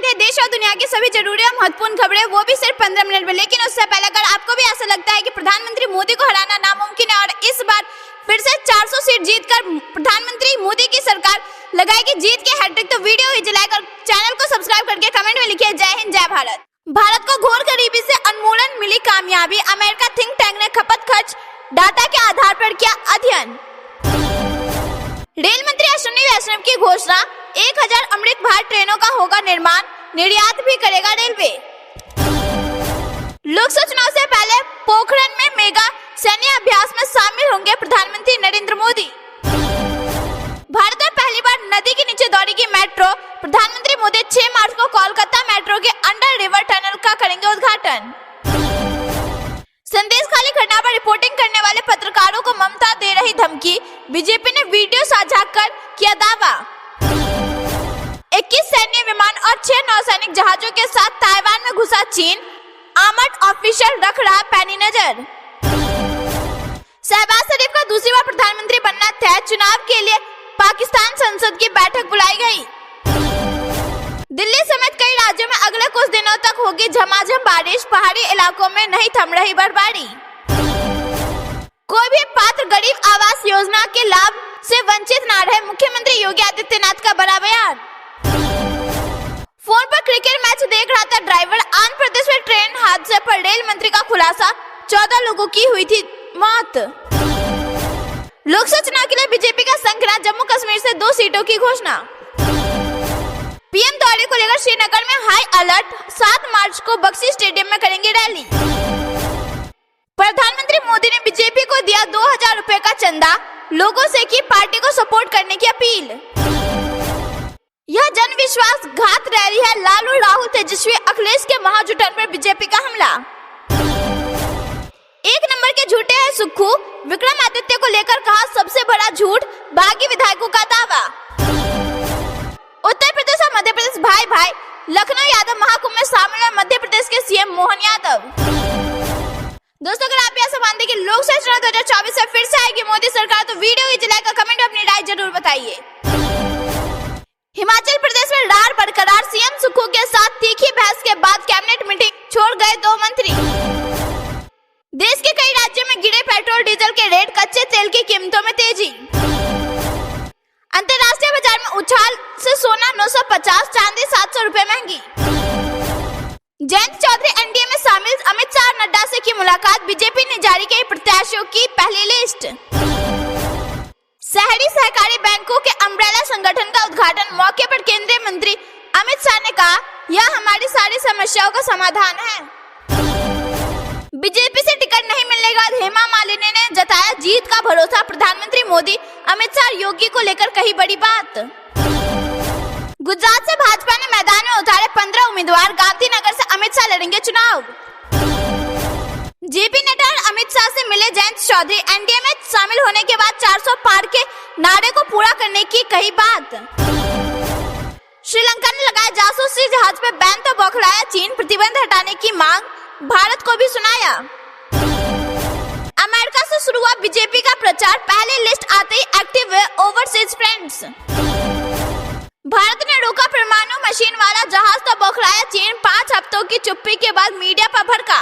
है देश और दुनिया की सभी जरूरी और महत्वपूर्ण खबरें, वो भी सिर्फ 15 मिनट में। लेकिन उससे पहले अगर आपको भी ऐसा लगता है कि प्रधानमंत्री मोदी को हराना नामुमकिन है और इस बार फिर से 400 सीट जीतकर प्रधानमंत्री मोदी की सरकार लगाएगी जीत की हैट्रिक, तो वीडियो ही लाइक और चैनल को सब्सक्राइब करके कमेंट में लिखिए जय हिंद जय भारत। भारत को घोर गरीबी से उन्मूलन मिली कामयाबी, अमेरिका थिंक टैंक ने खपत खर्च डाटा के आधार पर किया अध्ययन। रेल मंत्री अश्विनी वैष्णव की घोषणा, 1000 अमृत भारत ट्रेनों का होगा निर्माण, निर्यात भी करेगा रेलवे। लोकसभा चुनाव से पहले पोखरण में मेगा सैन्य अभ्यास में शामिल होंगे प्रधानमंत्री नरेंद्र मोदी। भारत में पहली बार नदी के नीचे दौड़ेगी मेट्रो, प्रधानमंत्री मोदी 6 मार्च को कोलकाता मेट्रो के अंडर रिवर टनल का करेंगे उद्घाटन। संदेश खाली घटना पर रिपोर्टिंग करने वाले पत्रकारों को ममता दे रही धमकी, बीजेपी ने वीडियो साझा कर किया दावा। 21 सैन्य विमान और 6 नौसैनिक जहाजों के साथ ताइवान में घुसा चीन, आर्मड ऑफिसर रख रहा पैनी नजर। शहबाज शरीफ का दूसरी बार प्रधानमंत्री बनना तय, चुनाव के लिए पाकिस्तान संसद की बैठक बुलाई गई। दिल्ली समेत कई राज्यों में अगले कुछ दिनों तक होगी झमाझम बारिश, पहाड़ी इलाकों में नहीं थम रही बर्फबारी। कोई भी पात्र गरीब आवास योजना के लाभ से वंचित न रहे, मुख्यमंत्री योगी आदित्यनाथ का बड़ा बयान। फोन पर क्रिकेट मैच देख रहा था ड्राइवर, आंध्र प्रदेश में ट्रेन हादसे पर रेल मंत्री का खुलासा, 14 लोगों की हुई थी मौत। लोकसभा चुनाव के लिए बीजेपी का संग्राम, जम्मू कश्मीर से 2 सीटों की घोषणा। पीएम दौरे को लेकर श्रीनगर में हाई अलर्ट, 7 मार्च को बक्सी स्टेडियम में करेंगे रैली। प्रधानमंत्री मोदी ने बीजेपी को दिया 2000 रुपए का चंदा, लोगों से की पार्टी को सपोर्ट करने की अपील। यह जन विश्वास घात रैली है, लालू राहुल तेजस्वी अखिलेश के महाजुटन पर बीजेपी का हमला। 1 नंबर के झूठे हैं सुक्खू, विक्रमादित्य को लेकर कहा सबसे बड़ा झूठ, बागी विधायकों का दावा। उत्तर प्रदेश और मध्य प्रदेश भाई भाई, लखनऊ यादव महाकुंभ में शामिल है मध्य प्रदेश के सीएम मोहन यादव। दोस्तों अगर आप यह मानते कि लोकसभा चुनाव 2024 से फिर से आएगी मोदी सरकार, तो वीडियो को लाइक और कमेंट में अपनी राय जरूर बताइए। हिमाचल प्रदेश में रार बरकरार, सीएम सुक्खू के साथ तीखी बहस के बाद कैबिनेट मीटिंग छोड़ गए 2 मंत्री। देश के कई राज्यों में गिरे पेट्रोल डीजल के रेट, कच्चे तेल की कीमतों में तेजी। अंतर्राष्ट्रीय बाजार में उछाल से सोना 950, चांदी 700 रुपए महंगी। जयंत चौधरी एनडीए में शामिल, अमित शाह नड्डा से की मुलाकात, बीजेपी ने जारी की प्रत्याशियों की पहली लिस्ट। शहरी सहकारी बैंकों के अम्ब्रेला संगठन का उद्घाटन, मौके पर केंद्रीय मंत्री अमित शाह ने कहा यह हमारी सारी समस्याओं का समाधान है। बीजेपी से टिकट नहीं मिलने के बाद हेमा मालिनी ने जताया जीत का भरोसा, प्रधानमंत्री मोदी अमित शाह योगी को लेकर कही बड़ी बात। गुजरात से भाजपा ने मैदान में उतारे 15 उम्मीदवार, गांधीनगर से अमित शाह लड़ेंगे चुनाव। जेपी नड्डा और अमित शाह से मिले जयंत चौधरी, एनडीए में शामिल होने के बाद 400 पार के नारे को पूरा करने की कही बात। श्रीलंका ने लगाया जासूसी जहाज पे बैन, तो बौखलाया चीन, प्रतिबंध हटाने की मांग भारत को भी सुनाया। अमेरिका से शुरू हुआ बीजेपी का प्रचार, पहली लिस्ट आते ही एक्टिव हुए ओवरसीज फ्रेंड्स। भारत ने रोका परमाणु मशीन वाला जहाज, तो बौखलाया चीन, 5 हफ्तों की चुप्पी के बाद मीडिया पर भड़का।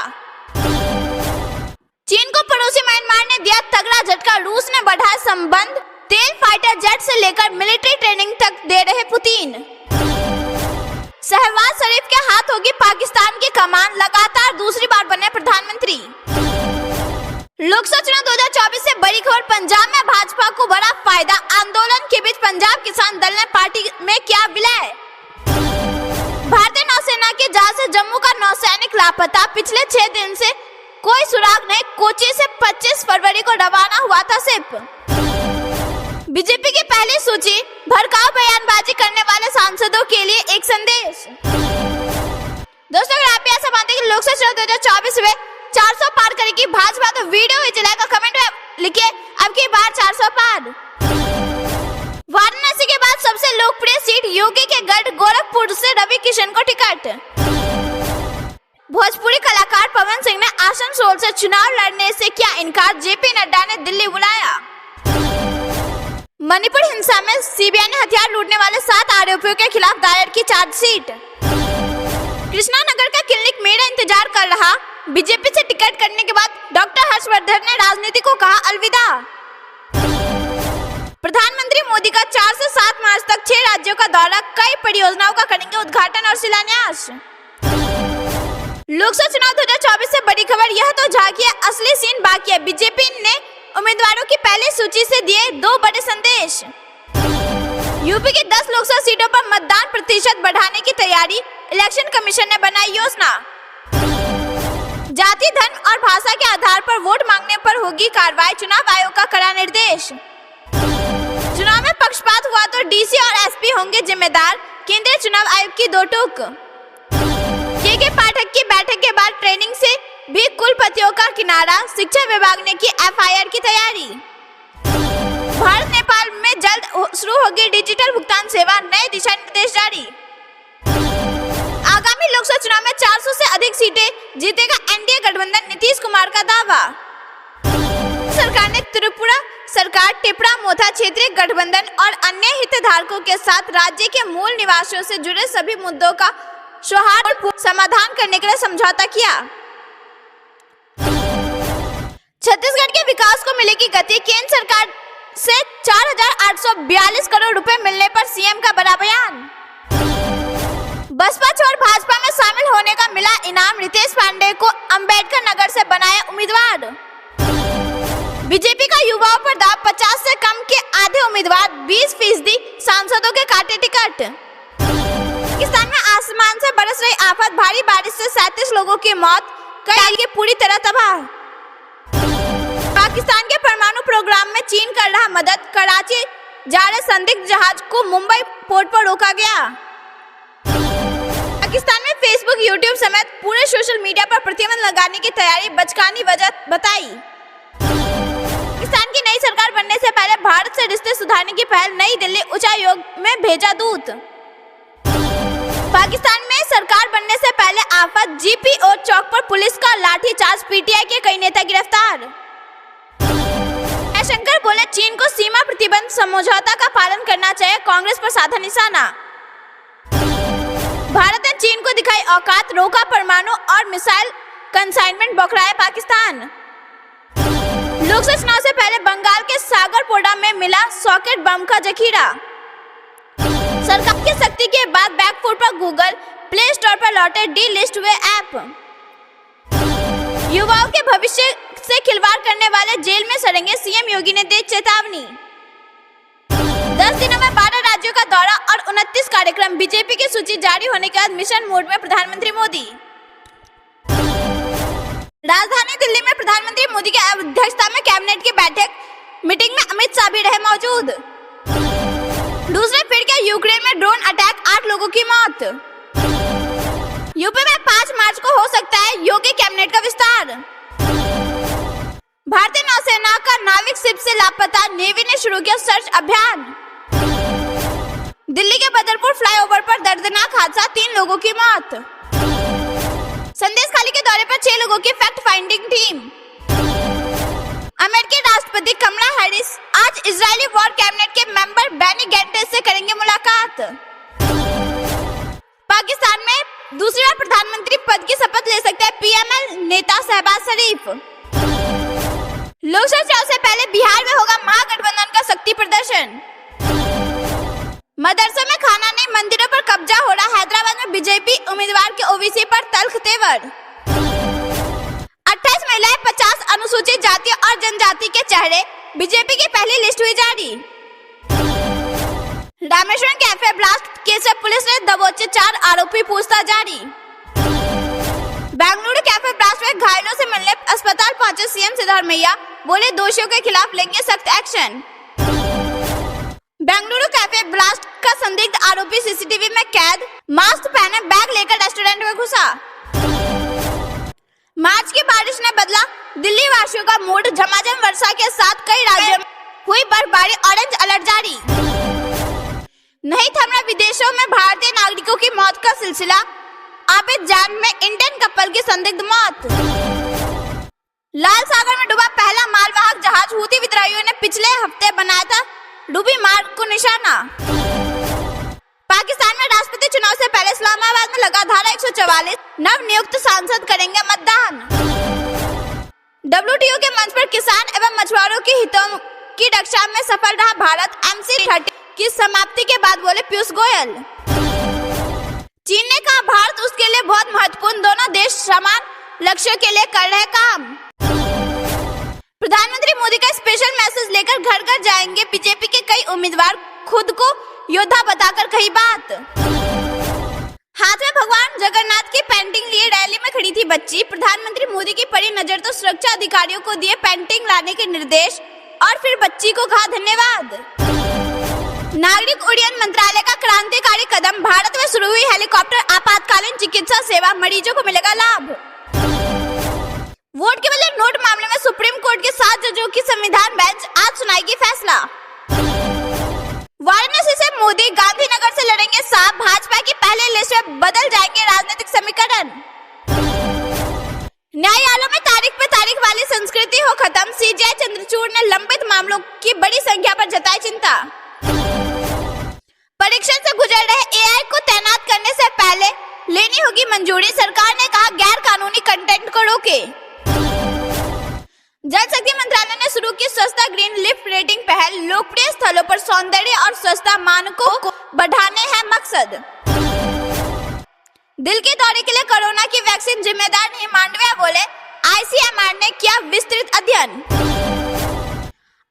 चीन को पड़ोसी म्यांमार ने दिया तगड़ा झटका, रूस ने बढ़ाया संबंध, तेल फाइटर जेट से लेकर मिलिट्री ट्रेनिंग तक दे रहे पुतिन। शहबाज शरीफ के हाथ होगी पाकिस्तान की कमान, लगातार दूसरी बार बने प्रधानमंत्री। लोकसभा चुनाव 2024 से बड़ी खबर, पंजाब में भाजपा को बड़ा फायदा, आंदोलन के बीच पंजाब किसान दल ने पार्टी में किया विलय। भारतीय नौसेना के जहाज से जम्मू का नौसैनिक लापता, पिछले 6 दिन से कोई सुराग नहीं, कोची से 25 फरवरी को रवाना हुआ था सिर्फ। बीजेपी की पहली सूची, भड़काऊ बयानबाजी करने वाले सांसदों के लिए एक संदेश। दोस्तों अगर आप ऐसा मानते हैं कि लोकसभा चुनाव 2024 में 400 पार करेगी भाजपा, तो वीडियो ही लाइक और कमेंट में लिखिए अब की बार 400 पार। वाराणसी के बाद सबसे लोकप्रिय सीट, योगी के गढ़ गोरखपुर से रवि किशन को टिकट। भोजपुरी कलाकार पवन सिंह ने आसनसोल से चुनाव लड़ने से किया इनकार, जेपी नड्डा ने दिल्ली बुलाया। मणिपुर हिंसा में सीबीआई ने हथियार लूटने वाले 7 आरोपियों के खिलाफ दायर की चार्जशीट। कृष्णानगर का क्लिनिक मेरा इंतजार कर रहा। बीजेपी से टिकट करने के बाद डॉक्टर हर्षवर्धन ने राजनीति को कहा अलविदा। प्रधानमंत्री मोदी का 4 से 7 मार्च तक 6 राज्यों का दौरा, कई परियोजनाओं का करेंगे उद्घाटन और शिलान्यास। लोकसभा चुनाव 2024 से बड़ी खबर, यह तो झांकिया असली सीन बाकी है। बीजेपी ने उम्मीदवारों की पहली सूची से दिए 2 बड़े संदेश। यूपी की 10 लोकसभा सीटों पर मतदान प्रतिशत बढ़ाने की तैयारी, इलेक्शन कमीशन ने बनाई योजना। जाति, धर्म और भाषा के आधार पर वोट मांगने पर होगी कार्रवाई, चुनाव आयोग का कड़ा निर्देश। चुनाव में पक्षपात हुआ तो डीसी और एसपी होंगे जिम्मेदार, केंद्रीय चुनाव आयोग की 2 टूक। के पाठक की बैठक के बाद ट्रेनिंग से भी कुलपतियों का किनारा, शिक्षा विभाग ने की एफआईआर की तैयारी। भारत नेपाल में जल्द शुरू होगी डिजिटल भुगतान सेवा, नए दिशा निर्देश जारी। आगामी लोकसभा चुनाव में 400 से अधिक सीटें जीतेगा एनडीए गठबंधन, नीतीश कुमार का दावा। सरकार ने त्रिपुरा सरकार टिपरा मोथा क्षेत्रीय गठबंधन और अन्य हितधारकों के साथ राज्य के मूल निवासियों से जुड़े सभी मुद्दों का सौहार्दपूर्ण समाधान करने के लिए समझौता किया। छत्तीसगढ़ के विकास को मिलेगी गति, केंद्र सरकार से 4,842 करोड़ रुपए मिलने पर सीएम का बड़ा बयान। बसपा छोड़ भाजपा में शामिल होने का मिला इनाम, रितेश पांडे को अंबेडकर नगर से बनाया उम्मीदवार। बीजेपी का युवाओं पर दाव, 50 से कम के आधे उम्मीदवार, 20% सांसदों के काटे टिकट। पाकिस्तान में आसमान से बरस रही आफत, भारी बारिश से 37 लोगों की मौत, कई इलाके पूरी तरह तबाह। पाकिस्तान के परमाणु प्रोग्राम में चीन कर रहा मदद, कराची जा रहे संदिग्ध जहाज को मुंबई पोर्ट पर रोका गया। पाकिस्तान में फेसबुक, यूट्यूब समेत पूरे सोशल मीडिया पर प्रतिबंध लगाने की तैयारी, बचकानी वजह बताई। पाकिस्तान की नई सरकार बनने से पहले भारत से रिश्ते सुधारने की पहल, नई दिल्ली उच्चायोग में भेजा दूत। पाकिस्तान में सरकार बनने से पहले आफत, जीपीओ चौक पर पुलिस का लाठीचार्ज, पीटीआई के कई नेता गिरफ्तार। जयशंकर बोले चीन को सीमा प्रतिबंध समझौता का पालन करना चाहिए, कांग्रेस पर साधा निशाना। भारत ने चीन को दिखाई औकात, रोका परमाणु और मिसाइल कंसाइनमेंट, बौखलाया पाकिस्तान। लोकसभा चुनाव से पहले बंगाल के सागरपोड़ा में मिला सॉकेट बम का जखीरा। सरकार की सख्ती के बाद बैकफुट पर गूगल प्ले स्टोर पर लौटे डी लिस्ट हुए ऐप। युवाओं के भविष्य से खिलवाड़ करने वाले जेल में सड़ेंगे, सीएम योगी ने दी चेतावनी। 10 दिनों में 12 राज्यों का दौरा और 29 कार्यक्रम, बीजेपी की सूची जारी होने के बाद मिशन मोड में प्रधानमंत्री मोदी। राजधानी दिल्ली में प्रधानमंत्री मोदी की अध्यक्षता में कैबिनेट की बैठक, मीटिंग में अमित शाह भी रहे मौजूद। दूसरे फिर के यूक्रेन में ड्रोन अटैक, 8 लोगों की मौत। यूपी में 5 मार्च को हो सकता है योगी कैबिनेट का विस्तार। भारतीय नौसेना का नाविक शिप से लापता, नेवी ने शुरू किया सर्च अभियान। दिल्ली के बदरपुर फ्लाईओवर पर दर्दनाक हादसा, 3 लोगों की मौत। संदेश खाली के दौरे पर 6 लोगों की फैक्ट फाइंडिंग टीम। अमेरिकी राष्ट्रपति कमला हैरिस आज इजरायली वॉर कैबिनेट के मेंबर बेनी गैंट्स से करेंगे मुलाकात। पाकिस्तान में दूसरी बार प्रधानमंत्री पद की शपथ ले सकते हैं पीएमएल नेता शहबाज शरीफ। लोकसभा चुनाव से पहले बिहार में होगा महागठबंधन का शक्ति प्रदर्शन। मदरसे में खाना नहीं, मंदिरों पर कब्जा हो रहा, हैदराबाद में बीजेपी उम्मीदवार के ओबीसी पर तल्ख तेवर। 28 महिलाएं, 50 अनुसूचित जाति और जनजाति के चेहरे, बीजेपी की पहली लिस्ट हुई जारी। रामेश्वरम कैफे ब्लास्ट केस में पुलिस ने दबोचे 4 आरोपी, पूछताछ जारी। बेंगलुरु कैफे ब्लास्ट में घायलों से मिलने अस्पताल पहुंचे सीएम सिद्धरामैया, बोले दोषियों के खिलाफ लेंगे सख्त एक्शन। बेंगलुरु कैफे ब्लास्ट का संदिग्ध आरोपी सीसीटीवी में कैद, मास्क पहने बैग लेकर रेस्टोरेंट में घुसा। मार्च की बारिश ने बदला दिल्ली वासियों का मूड, झमाझम वर्षा के साथ कई राज्यों में हुई बर्फबारी, ऑरेंज अलर्ट जारी। नहीं थम रहा विदेशों में भारतीय नागरिकों की मौत का सिलसिला, आबिद जान में इंडियन कपल की संदिग्ध मौत। लाल सागर में डूबा पहला मालवाहक जहाज, हूती विद्रोहियों ने पिछले हफ्ते बनाया था डूबी मार्ग को निशाना। पाकिस्तान में राष्ट्रपति चुनाव से पहले इस्लामाबाद में लगा धारा 144, नव नियुक्त सांसद करेंगे मतदान। WTO के मंच पर किसान एवं मछुआरों के हितों की रक्षा में सफल रहा भारत। MC30 की समाप्ति के बाद बोले पीयूष गोयल। चीन ने कहा भारत उसके लिए बहुत महत्वपूर्ण, दोनों देश समान लक्ष्यों के लिए कर रहे काम। प्रधानमंत्री मोदी का स्पेशल मैसेज लेकर घर घर जाएंगे बीजेपी के कई उम्मीदवार, खुद को योद्धा बताकर कही बात। हाथ में भगवान जगन्नाथ की पेंटिंग लिए रैली में खड़ी थी बच्ची। प्रधानमंत्री मोदी की पड़ी नजर तो सुरक्षा अधिकारियों को दिए पेंटिंग लाने के निर्देश और फिर बच्ची को कहा धन्यवाद। नागरिक उड्डयन मंत्रालय का क्रांतिकारी कदम, भारत में शुरू हुई हेलीकॉप्टर आपातकालीन चिकित्सा सेवा, मरीजों को मिलेगा लाभ। वोट के बदले नोट मामले में सुप्रीम कोर्ट के 7 जजों की संविधान बेंच आज सुनाएगी फैसला। वाराणसी से मोदी गांधीनगर से लड़ेंगे साहब, भाजपा की पहले लिस्ट में बदल जाएंगे राजनीतिक समीकरण। न्यायालयों में तारीख पे तारीख वाली संस्कृति हो खत्म, CJI चंद्रचूड़ ने लंबित मामलों की बड़ी संख्या पर जताई चिंता। परीक्षण से गुजर रहे AI को तैनात करने से पहले लेनी होगी मंजूरी, सरकार ने कहा गैर कानूनी कंटेंट को रोके। जल शक्ति मंत्रालय ने शुरू की स्वच्छता ग्रीन लिफ्ट रेटिंग पहल, लोकप्रिय स्थलों पर सौंदर्य और स्वच्छता मानकों को बढ़ाने हैं मकसद। दिल के दौरे के लिए कोरोना की वैक्सीन जिम्मेदार नहीं, मांडविया बोले। ICMR ने किया विस्तृत अध्ययन।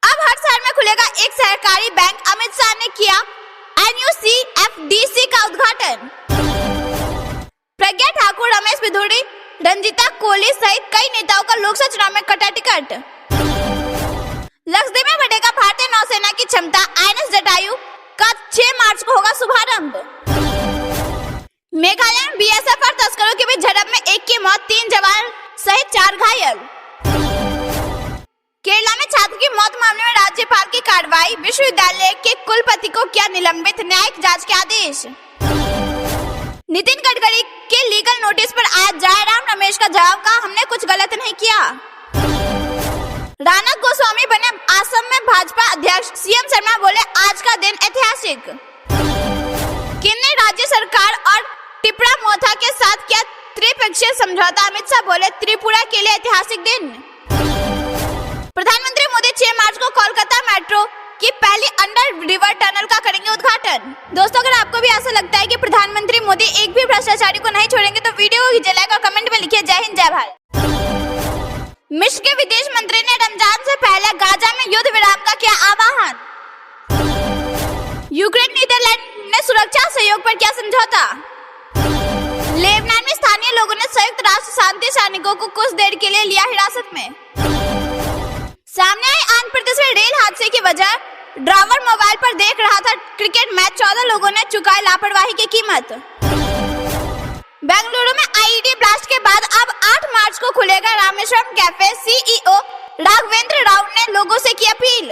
अब हर शहर में खुलेगा एक सहकारी बैंक, अमित शाह ने किया NUCFDC का उद्घाटन। प्रज्ञा ठाकुर, रमेश बिधूड़ी, रंजीता कोहली सहित कई नेताओं का लोकसभा चुनाव में कटा टिकट। लक्षद्वीप में बढ़ेगा भारतीय नौसेना की क्षमता, INS जटायु का 6 मार्च को होगा शुभारंभ। मेघालय में BSF और तस्करों के बीच झड़प में 1 की मौत, 3 जवान सहित 4 घायल। केरला में छात्र की मौत मामले में राज्यपाल की कार्रवाई, विश्वविद्यालय के कुलपति को किया निलंबित, न्यायिक जांच के आदेश। नितिन गडकरी के लीगल नोटिस पर आया जयराम रमेश का जवाब, कहा हमने कुछ गलत नहीं किया। राणा गोस्वामी बने असम में भाजपा अध्यक्ष, CM शर्मा बोले आज का दिन ऐतिहासिक। केंद्र राज्य सरकार और त्रिपुरा मोथा के साथ किया त्रिपक्षीय समझौता, अमित शाह बोले त्रिपुरा के लिए ऐतिहासिक दिन। प्रधानमंत्री मोदी 6 मार्च को कोलकाता मेट्रो की पहली अंडर रिवर टनल का करेंगे उद्घाटन। दोस्तों, अगर आपको भी ऐसा लगता है कि प्रधानमंत्री मोदी एक भी भ्रष्टाचारी को नहीं छोड़ेंगे तो वीडियो को कीजिए लाइक और कमेंट में लिखिए जय हिंद जय भारत। मिस्र के विदेश मंत्री ने रमजान से पहले गाजा में युद्ध विराम का किया आह्वान। यूक्रेन नीदरलैंड ने सुरक्षा सहयोग पर किया समझौता। लेबनान में स्थानीय लोगों ने संयुक्त राष्ट्र शांति सैनिकों को कुछ देर के लिए लिया हिरासत में। सामने आई आंध्र प्रदेश में रेल हादसे की वजह, ड्राइवर मोबाइल पर देख रहा था क्रिकेट मैच, 14 लोगों ने चुकाई लापरवाही की कीमत। बेंगलुरु में IED ब्लास्ट के बाद अब 8 मार्च को खुलेगा रामेश्वरम कैफे, CEO राघवेंद्र राव ने लोगों से की अपील।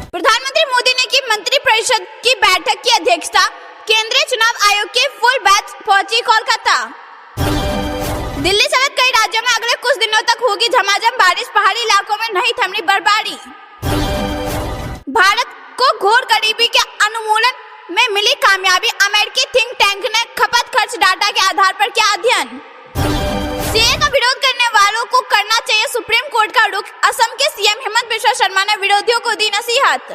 प्रधानमंत्री मोदी ने की मंत्रिपरिषद की बैठक की अध्यक्षता, केंद्रीय चुनाव आयोग के फुल बैच पहुंची कोलकाता। दिल्ली समेत कई राज्यों में अगले कुछ दिनों तक होगी झमाझम बारिश, पहाड़ी इलाकों में नहीं थमी बर्फबारी। भारत को घोर गरीबी के उन्मूलन में मिली कामयाबी, अमेरिकी थिंक टैंक ने खपत खर्च डाटा के आधार पर किया अध्ययन। CAA का विरोध करने वालों को करना चाहिए सुप्रीम कोर्ट का रुख, असम के CM हेमंत बिश्वा शर्मा ने विरोधियों को दी नसीहत।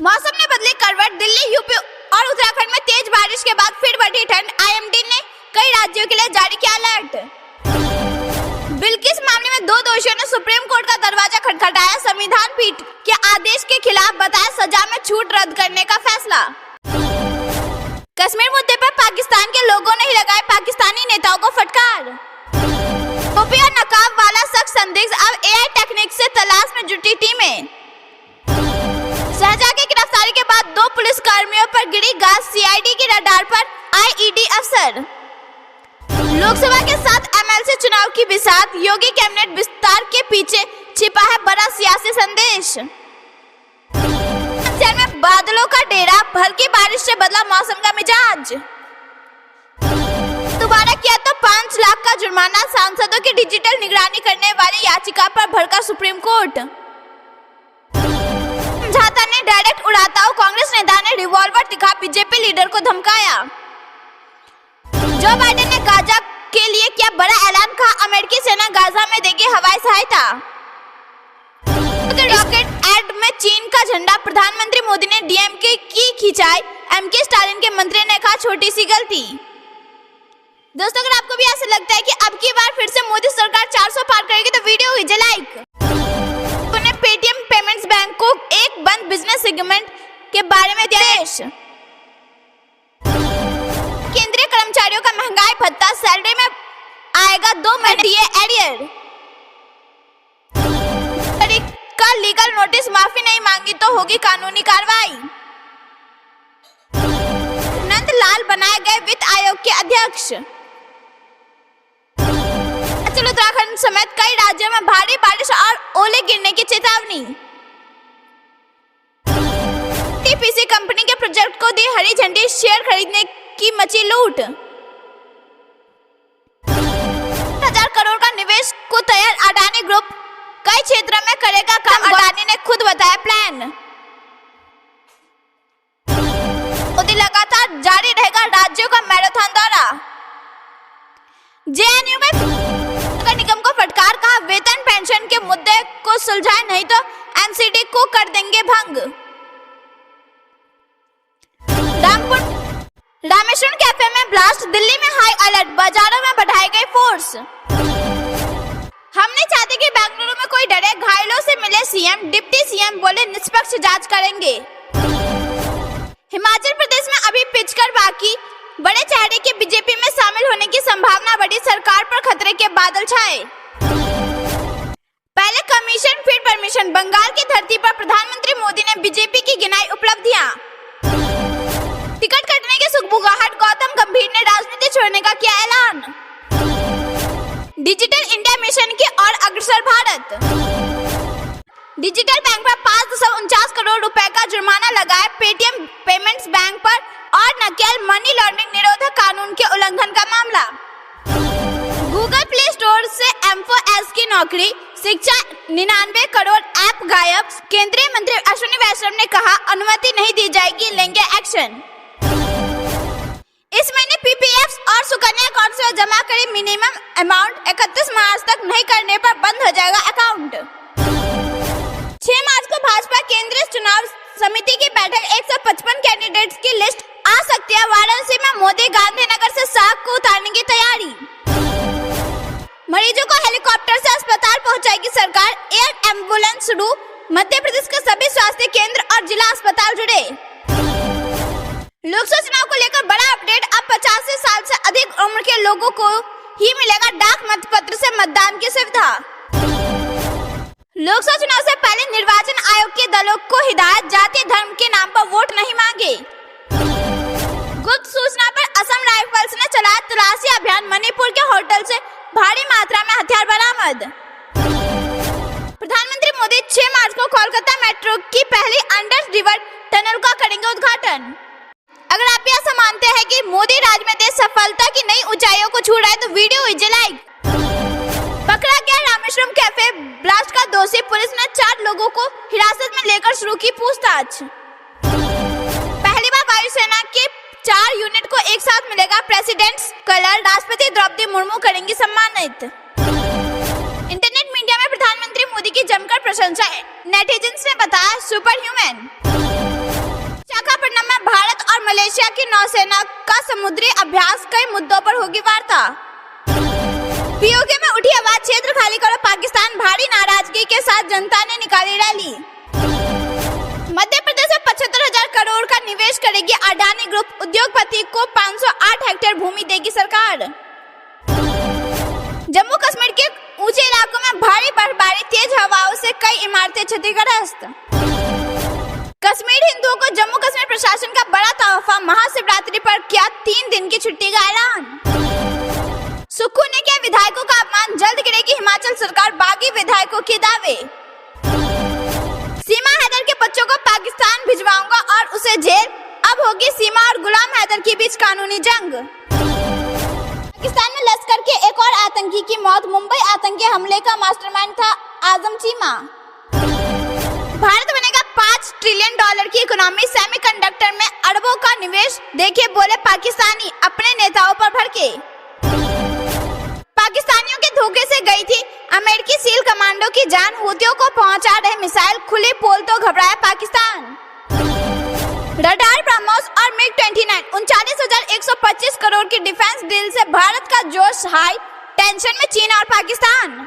मौसम ने बदली करवट, दिल्ली, यूपी और उत्तराखंड में तेज बारिश के बाद फिर बढ़ी ठंड, IMD ने कई राज्यों के लिए जारी किया अलर्ट। बिल्किस मामले में 2 दोषियों ने सुप्रीम कोर्ट का दरवाजा खटखटाया, संविधान पीठ के आदेश के खिलाफ बताया सजा में छूट रद्द करने का फैसला। कश्मीर मुद्दे पर पाकिस्तान के लोगों ने ही लगाए पाकिस्तानी नेताओं को फटकार। टोपी और नकाब वाला शख्स संदिग्ध, अब AI टेक्निक से तलाश में जुटी टीमें। शहजाद की गिरफ्तारी के बाद 2 पुलिस कर्मियों पर गिरी गाज, CID की रडार पर IED अफसर। लोकसभा के 7 MLC चुनाव की बिसात, योगी कैबिनेट विस्तार के पीछे छिपा है बड़ा सियासी संदेश। में बादलों का डेरा, हल्की बारिश से बदला मौसम का मिजाज। दोबारा किया तो 5 लाख का जुर्माना, सांसदों की डिजिटल निगरानी करने वाली याचिका पर भड़का सुप्रीम कोर्ट। समझौता ने डायरेक्ट उड़ाता, कांग्रेस नेता ने रिवॉल्वर दिखा बीजेपी लीडर को धमकाया। जो बाइडेन ने गाजा के लिए किया बड़ा ऐलान, कहा अमेरिकी सेना गाजा में देगी हवाई सहायता। रॉकेट एड में चीन का झंडा, प्रधानमंत्री मोदी ने डीएमके की खिंचाई, एमके स्टालिन के मंत्री ने कहा छोटी सी गलती। दोस्तों अगर आपको भी ऐसा लगता है कि अब की बार फिर से मोदी सरकार 400 पार करेगी तो वीडियो कीजिए लाइक। उन्होंने पेटीएम पेमेंट्स बैंक को एक बंद बिजनेस सेगमेंट के बारे में दिया आदेश। केंद्रीय कर्मचारियों का महंगाई भत्ता सैलरी में आएगा 2 महीने एरियर का लीगल नोटिस, माफी नहीं मांगी तो होगी कानूनी कार्रवाई। नंदलाल बनाए गए वित्त आयोग के अध्यक्ष। उत्तराखंड समेत कई राज्यों में भारी बारिश और ओले गिरने की चेतावनी। टीपीसी कंपनी के प्रोजेक्ट को दी हरी झंडी, शेयर खरीदने की मची लूट। 1000 करोड़ का निवेश को तैयार अडानी ग्रुप, कई क्षेत्रों में करेगा काम, अडानी ने खुद बताया प्लान। मोदी लगातार जारी रहेगा राज्यों का मैराथन दौरा। जेएनयू में निगम को फटकार, कहा वेतन पेंशन के मुद्दे को सुलझाए नहीं तो एनसीडी को कर देंगे भंग। रामेश्वरम कैफे में ब्लास्ट, दिल्ली में हाई अलर्ट, बाजारों में बढ़ाई गई फोर्स। हम नहीं चाहते कि बेंगलुरु में कोई डरे, घायलों से मिले सीएम, डिप्टी सीएम बोले निष्पक्ष जांच करेंगे। हिमाचल प्रदेश में अभी पिचकर बाकी, बड़े चेहरे के बीजेपी में शामिल होने की संभावना बढ़ी, सरकार पर खतरे के बादल छाए। पहले कमीशन फिर परमिशन, बंगाल की धरती पर प्रधानमंत्री मोदी ने बीजेपी की गिनाई उपलब्धियां। टिकट कटने की सुगबुगाहट, गौतम गंभीर ने राजनीति छोड़ने का किया ऐलान। डिजिटल इंडिया मिशन की ओर अग्रसर भारत। डिजिटल बैंक पर 5.49 करोड़ रुपए का जुर्माना लगाया, पेटीएम पेमेंट्स बैंक पर और नकेल, मनी लॉन्ड्रिंग निरोधक कानून के उल्लंघन का मामला। गूगल प्ले स्टोर से M4S की नौकरी, शिक्षा 99 करोड़ ऐप गायब। केंद्रीय मंत्री अश्विनी वैष्णव ने कहा अनुमति नहीं दी जाएगी, लेंगे एक्शन। इस महीने पीपीएफ और सुकन्या अकाउंट से जमा करी मिनिमम अमाउंट 31 मार्च तक नहीं करने पर बंद हो जाएगा अकाउंट। 6 मार्च को भाजपा केंद्रीय चुनाव समिति की बैठक, 155 कैंडिडेट्स की लिस्ट आ सकती है। वाराणसी में मोदी गांधीनगर से साग को उतारने की तैयारी। मरीजों को हेलीकॉप्टर से अस्पताल पहुंचाएगी सरकार, एयर एम्बुलेंस शुरू। मध्य प्रदेश के सभी स्वास्थ्य केंद्र और जिला अस्पताल जुड़े। लोकसभा चुनाव को लेकर बड़ा अपडेट, अब 85 साल से अधिक उम्र के लोगों को ही मिलेगा डाक मतपत्र से मतदान की सुविधा। लोकसभा चुनाव से पहले निर्वाचन आयोग के दलों को हिदायत, जाति धर्म के नाम पर वोट नहीं मांगे। गुप्त सूचना पर असम राइफल्स ने चलाया तलाशी अभियान, मणिपुर के होटल से भारी मात्रा में हथियार बरामद। प्रधानमंत्री मोदी 6 मार्च को कोलकाता मेट्रो की पहली अंडर रिवर टनल का करेंगे उद्घाटन। अगर आप भी ऐसा मानते हैं कि मोदी राज में देश सफलता की नई ऊंचाइयों को छू रहा है तो वीडियो कीजिए लाइक। पकड़ा गया रामेश्वरम कैफे ब्लास्ट का दोषी, पुलिस ने 4 लोगों को हिरासत में लेकर शुरू की पूछताछ। पहली बार वायुसेना के 4 यूनिट को एक साथ मिलेगा प्रेसिडेंट्स कलर, राष्ट्रपति द्रौपदी मुर्मू करेंगी सम्मानित। इंटरनेट मीडिया में प्रधानमंत्री मोदी की जमकर प्रशंसा, नेटिजन्स ने बताया सुपर ह्यूमन। विशाखापट्टनम में भारत और मलेशिया की नौसेना का समुद्री अभ्यास, कई मुद्दों पर होगी वार्ता। पीओके में उठी आवाज, क्षेत्र खाली करो पाकिस्तान, भारी नाराजगी के साथ जनता ने निकाली रैली। मध्य प्रदेश में 75,000 करोड़ का निवेश करेगी अडानी ग्रुप, उद्योगपति को 508 हेक्टेयर भूमि देगी सरकार। जम्मू कश्मीर के ऊंचे इलाकों में भारी बर्फबारी, तेज हवाओं से कई इमारतें क्षतिग्रस्त। कश्मीर हिंदुओं को जम्मू कश्मीर प्रशासन का बड़ा तोहफा, महाशिवरात्रि पर किया 3 दिन की छुट्टी का ऐलान। सुक्खू ने किया विधायकों का अपमान, जल्द गिरेगी हिमाचल सरकार, बागी विधायकों के दावे। सीमा हैदर के बच्चों को पाकिस्तान भिजवाऊंगा और उसे जेल, अब होगी सीमा और गुलाम हैदर के बीच कानूनी जंग। पाकिस्तान में लश्कर के एक और आतंकी की मौत, मुंबई आतंकी हमले का मास्टरमाइंड था आजम चीमा। भारत बनेगा $5 ट्रिलियन की इकोनॉमी, सेमीकंडक्टर में अरबों का निवेश, देखिए बोले पाकिस्तानी अपने नेताओं पर भड़के। पाकिस्तानियों के धोखे से गई थी अमेरिकी सील कमांडो की जान, हूतियों को पहुंचा रहे मिसाइल, खुली पोल तो घबराया पाकिस्तान। रडार, ब्रह्मोस और मिग-29, 39,125 करोड़ की डिफेंस डील से भारत का जोश हाई, टेंशन में चीन और पाकिस्तान।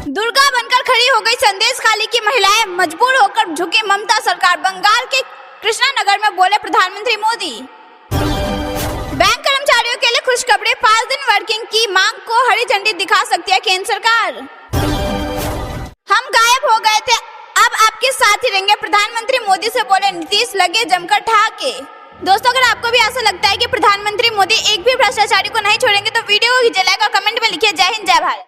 दुर्गा बनकर खड़ी हो गई संदेश खाली की महिलाएं, मजबूर होकर झुकी ममता सरकार, बंगाल के कृष्णानगर में बोले प्रधानमंत्री मोदी। बैंक कर्मचारियों के लिए खुशखबरी, 5 दिन वर्किंग की मांग को हरी झंडी दिखा सकती है केंद्र सरकार। हम गायब हो गए थे, अब आपके साथ ही रहेंगे, प्रधानमंत्री मोदी से बोले नीतीश, लगे जमकर ठहाके। दोस्तों, अगर आपको भी ऐसा लगता है कि प्रधानमंत्री मोदी एक भी भ्रष्टाचारी को नहीं छोड़ेंगे तो वीडियो को कीजिए लाइक और कमेंट में लिखिए जय हिंद जय भारत।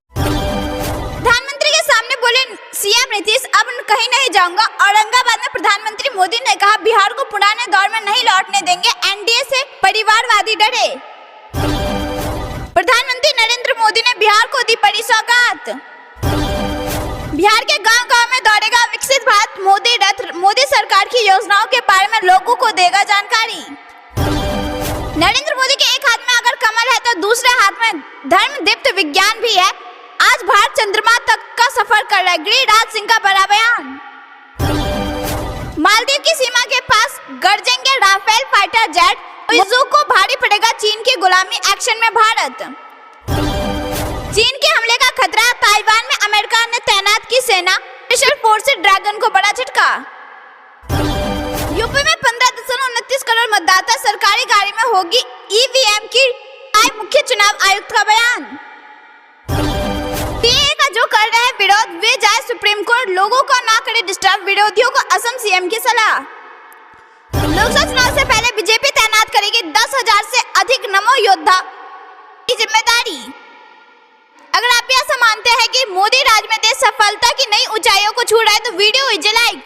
प्रधानमंत्री के सामने बोले सीएम नीतीश, अब कहीं नहीं जाऊंगा। औरंगाबाद में प्रधानमंत्री मोदी ने कहा बिहार को पुराने दौर में नहीं लौटने देंगे, एनडीए से परिवारवादी डरे। प्रधानमंत्री नरेंद्र मोदी ने बिहार को दी बड़ी सौगात, बिहार के गांव-गांव में दौड़ेगा विकसित भारत मोदी रथ, मोदी सरकार की योजनाओं के बारे में लोगों को देगा जानकारी। नरेंद्र मोदी के एक हाथ में अगर कमल है तो दूसरे हाथ में धर्म दीप्त विज्ञान भी है। आज भारत चंद्रमा तक का सफर कर रहा है, गिरिराज सिंह का बड़ा बयान। मालदीव की सीमा के पास गरजेंगे राफेल फाइटर जेट, को भारी पड़ेगा चीन की गुलामी, एक्शन में भारत। चीन के हमले का खतरा, ताइवान में अमेरिका ने तैनात की सेना, स्पेशल फोर्स से ड्रैगन को बड़ा झटका। यूपी में 15.29 करोड़ मतदाता, सरकारी गाड़ी में होगी ईवीएम की, मुख्य चुनाव आयुक्त का बयान। सीएए का जो कर रहे हैं विरोध, वे जाए सुप्रीम कोर्ट, लोगों को ना करे डिस्टर्ब, विरोधियों को असम सीएम की सलाह। लोकसभा चुनाव से पहले बीजेपी तैनात करेगी 10,000 से अधिक नमो योद्धा की जिम्मेदारी। अगर आप भी ऐसा मानते हैं कि मोदी राज में देश सफलता की नई ऊंचाइयों को छू रहा है तो वीडियो कीजिए लाइक।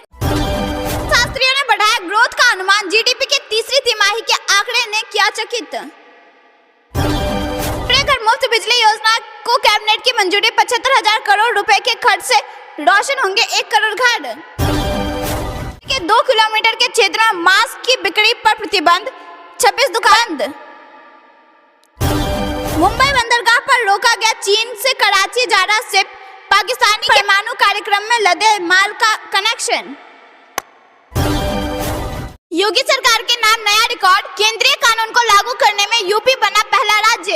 शास्त्रियों ने बढ़ाया ग्रोथ का अनुमान, जीडीपी के तीसरी तिमाही के आंकड़े ने किया चकित। घर मुफ्त बिजली योजना को कैबिनेट की मंजूरी, 75,000 करोड़ रुपए के खर्च से रोशन होंगे 1 करोड़ घर। के 2 किलोमीटर के क्षेत्र में मास्क की बिक्री पर प्रतिबंध, 26 दुकान। मुंबई बंदरगाह पर रोका गया चीन से कराची जा रहा शिप, पाकिस्तानी परमाणु कार्यक्रम में लदे माल का कनेक्शन। योगी सरकार के नाम नया रिकॉर्ड, केंद्रीय कानून को लागू करने में यूपी बना पहला राज्य।